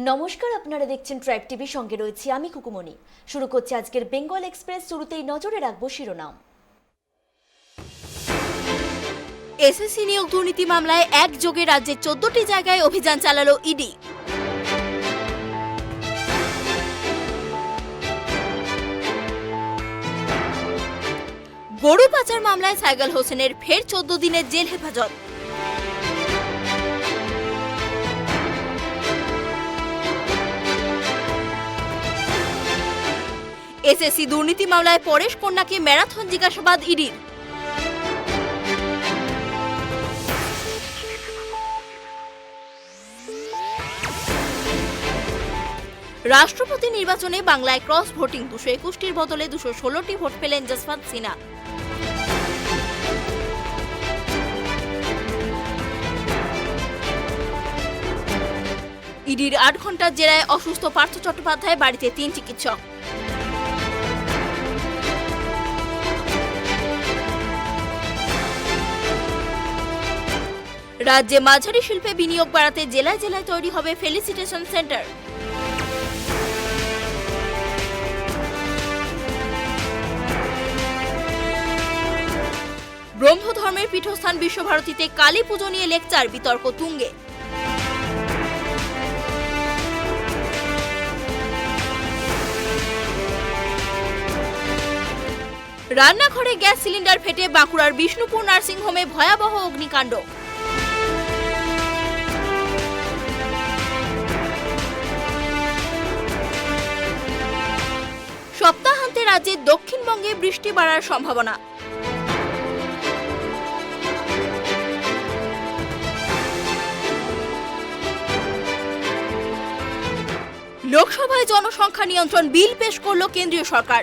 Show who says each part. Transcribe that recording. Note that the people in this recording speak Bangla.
Speaker 1: নমস্কার, আপনারা দেখছেন ট্রাইব টিভি, সঙ্গে রয়েছি আমি কুকুমনি। শুরু করছি আজকের বেঙ্গল এক্সপ্রেস। শুরুতেই নজরে রাখবো শিরোনাম।
Speaker 2: এসএসসি নিয়োগ দুর্নীতি মামলায় একযোগে রাজ্যের 14টি জায়গায় অভিযান চালালো ইডি। গরু পাচার মামলায় সাইগাল হোসেনের ফের 14 দিনের জেল হেফাজত। এসএসসি দুর্নীতি মামলায় পরেশ কন্যাকে ম্যারাথন জিজ্ঞাসাবাদ ইডির। রাষ্ট্রপতি নির্বাচনে বাংলায় ক্রস ভোটিং, 221টির বদলে 216টি ভোট পেলেন জসবন্ত সিনহা। ইডির 8 ঘন্টার জেরায় অসুস্থ পার্থ চট্টোপাধ্যায় বাড়িতে 3 চিকিৎসক। রাজ্যে মাঝারি শিল্পে বিনিয়োগ বাড়াতে জেলায় জেলায় তৈরি হবে ফেলিসিটেশন সেন্টার। ব্রহ্ম ধর্মের পীঠস্থান বিশ্বভারতীতে কালী পুজো নিয়ে লেকচার, বিতর্ক তুঙ্গে। রান্নাঘরে গ্যাস সিলিন্ডার ফেটে বাঁকুড়ার বিষ্ণুপুর নার্সিংহোমে ভয়াবহ অগ্নিকাণ্ড। সপ্তাহান্তে রাজ্যের দক্ষিণবঙ্গে বৃষ্টি বাড়ার সম্ভাবনা। লোকসভায় জনসংখ্যা নিয়ন্ত্রণ বিল পেশ করল কেন্দ্রীয় সরকার।